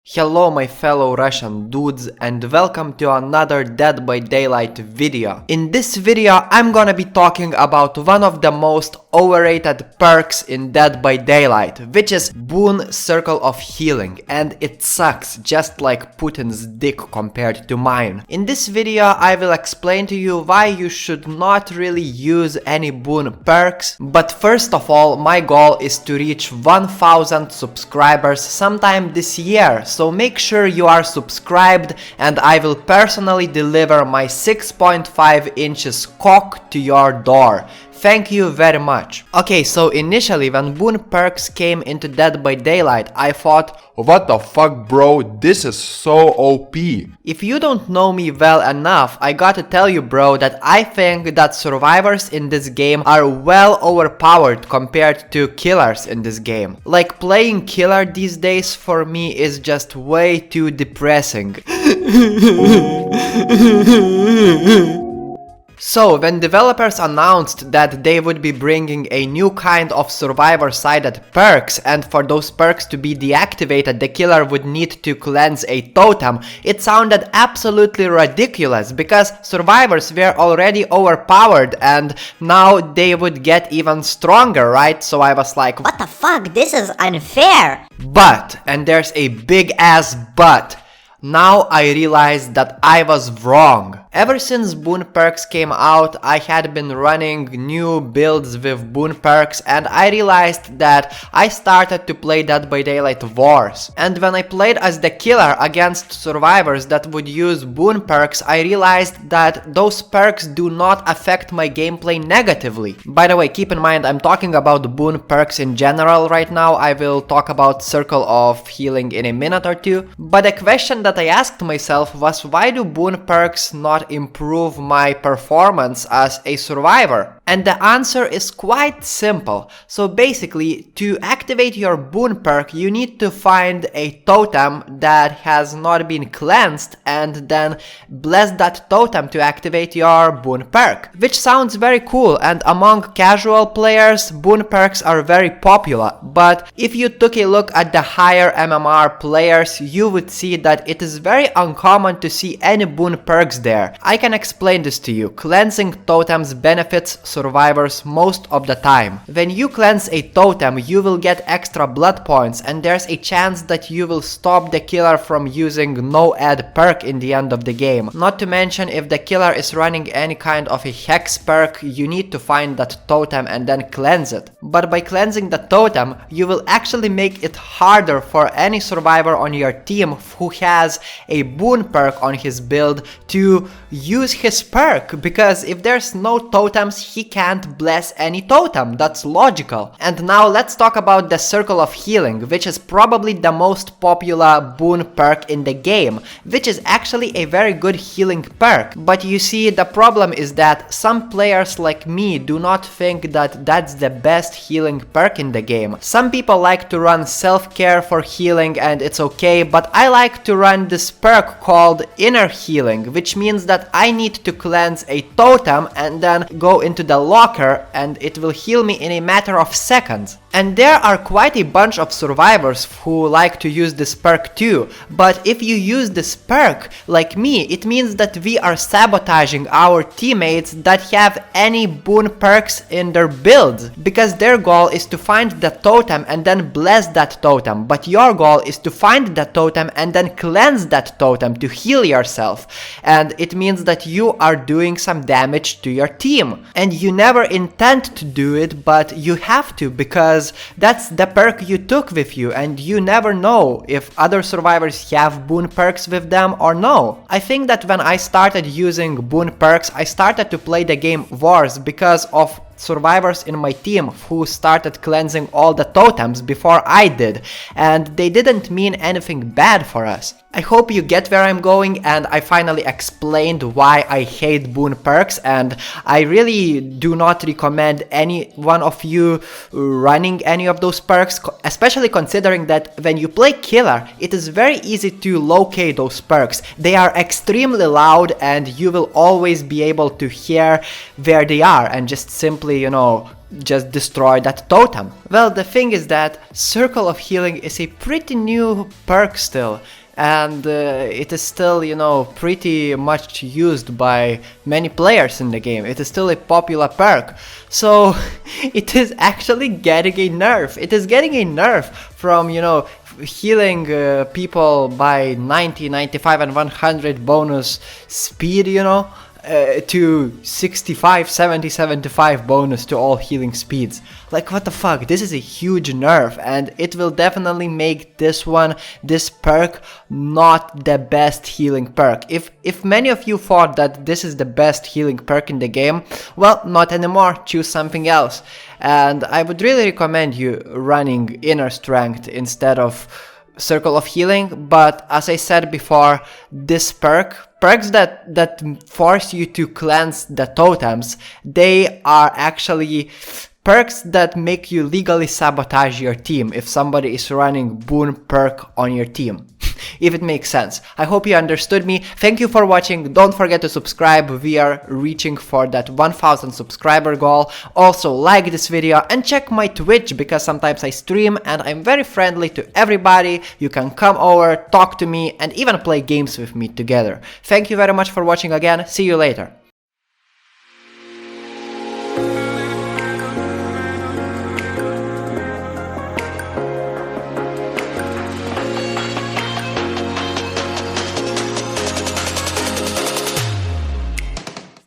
Hello my fellow Russian dudes and welcome to another Dead by Daylight video. In this video I'm gonna be talking about one of the most overrated perks in Dead by Daylight, which is Boon Circle of Healing, and it sucks just like Putin's dick compared to mine. In this video I will explain to you why you should not really use any Boon perks, but first of all my goal is to reach 1000 subscribers sometime this year. So make sure you are subscribed and I will personally deliver my 6.5 inches cock to your door. Thank you very much. Okay, so initially when Boon perks came into Dead by Daylight, I thought, what the fuck bro, this is so OP. If you don't know me well enough, I gotta tell you bro that I think that survivors in this game are well overpowered compared to killers in this game. Like playing killer these days for me is just way too depressing. So, when developers announced that they would be bringing a new kind of survivor-sided perks, and for those perks to be deactivated the killer would need to cleanse a totem, it sounded absolutely ridiculous because survivors were already overpowered and now they would get even stronger, right? So I was like, what the fuck, this is unfair! But, and there's a big ass but, now I realized that I was wrong. Ever since Boon perks came out, I had been running new builds with Boon perks and I realized that I started to play Dead by Daylight Wars. And when I played as the killer against survivors that would use Boon perks, I realized that those perks do not affect my gameplay negatively. By the way, keep in mind I'm talking about Boon perks in general right now. I will talk about Circle of Healing in a minute or two. But the question that I asked myself was, why do Boon perks not improve my performance as a survivor? And the answer is quite simple. So basically, to activate your Boon perk, you need to find a totem that has not been cleansed and then bless that totem to activate your Boon perk. Which sounds very cool, and among casual players, Boon perks are very popular. But if you took a look at the higher MMR players, you would see that it is very uncommon to see any Boon perks there. I can explain this to you. Cleansing totems benefits survivors most of the time. When you cleanse a totem, you will get extra blood points and there's a chance that you will stop the killer from using no add perk in the end of the game. Not to mention, if the killer is running any kind of a hex perk, you need to find that totem and then cleanse it. But by cleansing the totem, you will actually make it harder for any survivor on your team who has a Boon perk on his build to use his perk, because if there's no totems he can't bless any totem. That's logical. And now let's talk about the Circle of Healing, which is probably the most popular Boon perk in the game, which is actually a very good healing perk. But you see, the problem is that some players like me do not think that that's the best healing perk in the game. Some people like to run self-care for healing and it's okay, but I like to run this perk called Inner Healing, which means that I need to cleanse a totem and then go into the locker and it will heal me in a matter of seconds. And there are quite a bunch of survivors who like to use this perk too, but if you use this perk, like me, it means that we are sabotaging our teammates that have any Boon perks in their builds, because their goal is to find the totem and then bless that totem, but your goal is to find the totem and then cleanse that totem to heal yourself, and it means that you are doing some damage to your team. And you never intend to do it, but you have to, because that's the perk you took with you and you never know if other survivors have Boon perks with them or no. I think that when I started using Boon perks, I started to play the game Wars because of survivors in my team who started cleansing all the totems before I did, and they didn't mean anything bad for us. I hope you get where I'm going, and I finally explained why I hate Boon perks, and I really do not recommend any one of you running any of those perks, especially considering that when you play killer, it is very easy to locate those perks. They are extremely loud and you will always be able to hear where they are and just simply, just destroy that totem. Well, the thing is that Circle of Healing is a pretty new perk still, and it is still, you know, pretty much used by many players in the game. It is still a popular perk, so it is actually getting a nerf. It is getting a nerf from, you know, healing people by 90, 95 and 100 bonus speed, you know, to 65, 70, 75 bonus to all healing speeds. Like, what the fuck? This is a huge nerf, and it will definitely make this perk, not the best healing perk. If many of you thought that this is the best healing perk in the game, well, not anymore. Choose something else. And I would really recommend you running Inner Strength instead of Circle of Healing, but as I said before, this perks that force you to cleanse the totems, they are actually perks that make you legally sabotage your team if somebody is running Boon perk on your team. If it makes sense. I hope you understood me. Thank you for watching. Don't forget to subscribe. We are reaching for that 1000 subscriber goal. Also, like this video and check my Twitch, because sometimes I stream and I'm very friendly to everybody. You can come over, talk to me, and even play games with me together. Thank you very much for watching again. See you later.